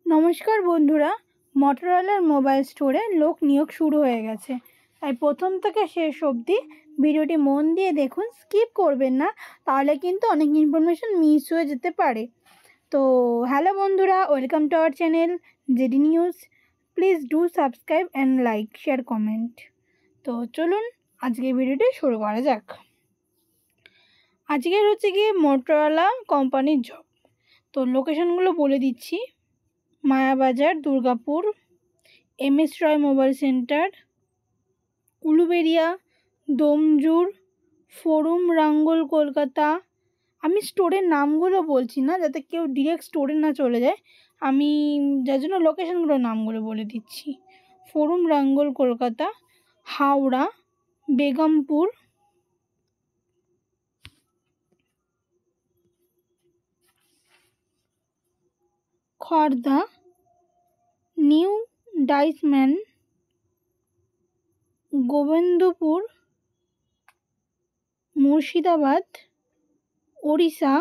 নমস্কার বন্ধুরা, মটোরোলার মোবাইল স্টোরে লোক নিয়োগ শুরু হয়ে গেছে। তাই প্রথম থেকে শেষ অবধি ভিডিওটি মন দিয়ে দেখুন, স্কিপ করবেন না, তাহলে কিন্তু অনেক ইনফরমেশন মিস হয়ে যেতে পারে। তো হ্যালো বন্ধুরা, welcome to our channel JD news. Please do subscribe and like, share, comment. তো চলুন আজকে ভিডিওটি শুরু করা যাক। আজকের হচ্ছে গিয়ে মটোরোলা কোম্পানির জব। তো লোকেশনগুলো বলে দিচ্ছি: মায়াবাজার, দুর্গাপুর, MS রয় মোবাইল সেন্টার, উলুবেড়িয়া, দমজুর, ফোরুম, রাঙ্গুল, কলকাতা। আমি স্টোরের নামগুলো বলছি না, যাতে কেউ ডিরেক্ট স্টোরে না চলে যায়, আমি যার জন্য লোকেশনগুলোর নামগুলো বলে দিচ্ছি: ফোরুম, রাঙ্গুল, কলকাতা, হাওড়া, বেগমপুর, খড়দা, নিউ ডাইসম্যান, গোবিন্দপুর, মুর্শিদাবাদ, ওড়িশা,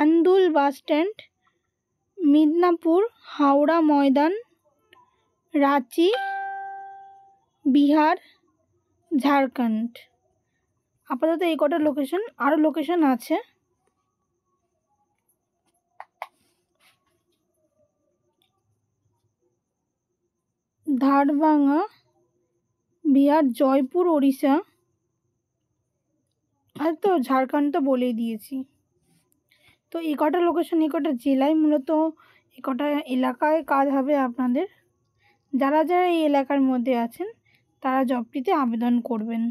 আন্দুল বাস স্ট্যান্ড, মিদনাপুর, হাওড়া ময়দান, রাঁচি, বিহার, ঝাড়খণ্ড। আপাতত এই কটা লোকেশন, আরও লোকেশন আছে। ধারবাঙ্গা, বিহার, জয়পুর, ওড়িশা, আর তো ঝাড়খণ্ড তো বলেই দিয়েছি। তো এই কটা লোকেশন, এই কটা জেলায় মূলত এই কটা এলাকায় কাজ হবে আপনাদের। যারা যারা এই এলাকার মধ্যে আছেন তারা জবটিতে আবেদন করবেন।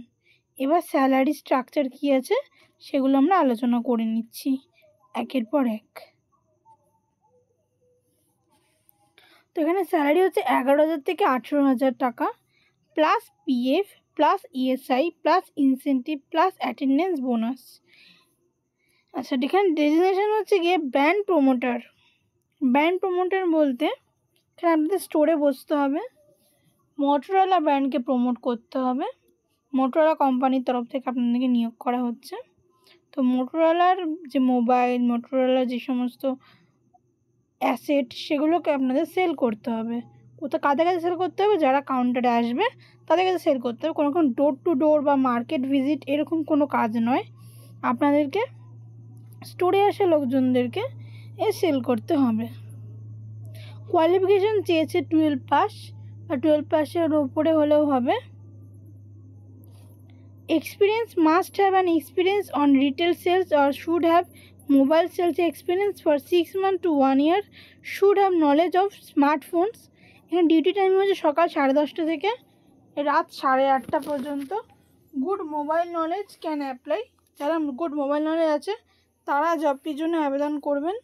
এবার স্যালারি স্ট্রাকচার কী আছে সেগুলো আমরা আলোচনা করে নিচ্ছি একের পর এক। তো এখানে স্যালারি হচ্ছে 11,000 থেকে 18,000 টাকা, plus PF, plus ESI, plus incentive, plus attendance bonus. আচ্ছা, এখানে ডেজিগনেশন হচ্ছে গিয়ে ব্র্যান্ড প্রমোটার। ব্র্যান্ড প্রমোটার বলতে এখানে আপনাদের স্টোরে বসতে হবে, মটোরোলা ব্র্যান্ডকে প্রমোট করতে হবে। মটোরোলা কোম্পানির তরফ থেকে আপনাদেরকে নিয়োগ করা হচ্ছে। তো মটোরোলার যে মোবাইল, মটোরোলার যে সমস্ত অ্যাসেট, সেগুলোকে আপনাদের সেল করতে হবে। ওটা কাদের কাছে সেল করতে হবে? যারা কাউন্টারে আসবে তাদের কাছে সেল করতে হবে। কোনো ডোর টু ডোর বা মার্কেট ভিজিট এরকম কোনো কাজ নয়। আপনাদেরকে স্টোরে আসা লোকজনদেরকে সেল করতে হবে। কোয়ালিফিকেশান চেয়েছে 12 পাস বা 12 পাসের ওপরে হলেও হবে। Experience must have an experience on retail sales or should have mobile sales experience for 6 months to 1 year, should have knowledge of smartphones. এখানে ডিউটি টাইম হচ্ছে সকাল 10:30 থেকে রাত 8:30 পর্যন্ত। Good mobile knowledge can apply. যারা গুড মোবাইল নলেজ আছে তারা জবটির জন্য আবেদন করবেন।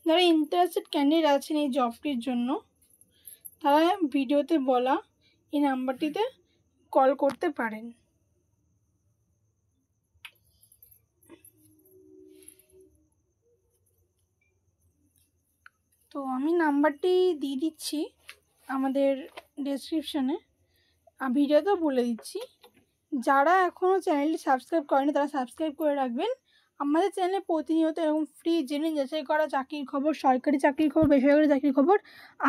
যারা ইন্টারেস্টেড ক্যান্ডিডেট আছেন এই জবটির জন্য, তারা ভিডিওতে বলা এই নাম্বারটিতে কল করতে পারেন। তো আমি নাম্বারটি দিয়ে দিচ্ছি আমাদের ডেসক্রিপশনে, ভিডিওতেও বলে দিচ্ছি। যারা এখনও চ্যানেলটি সাবস্ক্রাইব করেনি তারা সাবস্ক্রাইব করে রাখবেন। আমাদের চ্যানেলে প্রতিনিয়ত এরকম ফ্রি জেনে যাচাই করা চাকরির খবর, সরকারি চাকরির খবর, বেসরকারি চাকরির খবর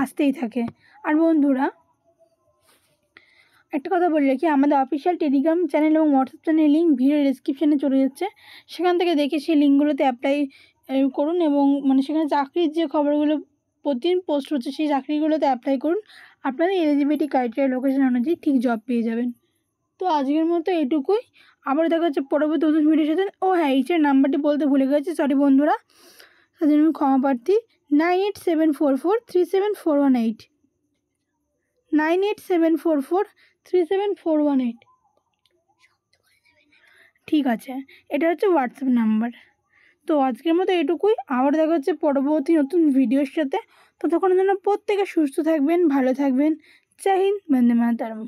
আসতেই থাকে। আর বন্ধুরা, একটা কথা বলে রাখি, আমাদের অফিসিয়াল টেলিগ্রাম চ্যানেল এবং হোয়াটসঅ্যাপ চ্যানেলের লিঙ্ক ভিডিও ডেসক্রিপশানে চলে যাচ্ছে। সেখান থেকে দেখে সেই লিঙ্কগুলোতে অ্যাপ্লাই করুন এবং সেখানে চাকরির যে খবরগুলো প্রতিদিন পোস্ট হচ্ছে সেই চাকরিগুলোতে অ্যাপ্লাই করুন। আপনাদের এলিজিবিলিটি ক্রাইটেরিয়া, লোকেশন অনুযায়ী ঠিক জব পেয়ে যাবেন। তো আজকের মতো এটুকুই। আবার দেখা হচ্ছে পরবর্তী নতুন ভিডিওর সাথে। ও হ্যাঁ, এইটার নাম্বারটি বলতে ভুলে গেছি, সরি বন্ধুরা, তার জন্য আমি ক্ষমা প্রার্থী। 9874437418, 9874437418। ঠিক আছে, এটা হচ্ছে হোয়াটসঅ্যাপ নাম্বার। তো আজকের মতো এটুকুই। আবার দেখা হচ্ছে পরবর্তী নতুন ভিডিওর সাথে। ততক্ষণের জন্য প্রত্যেকে সুস্থ থাকবেন, ভালো থাকবেন। জয় হিন্দ, বন্দে মাতরম।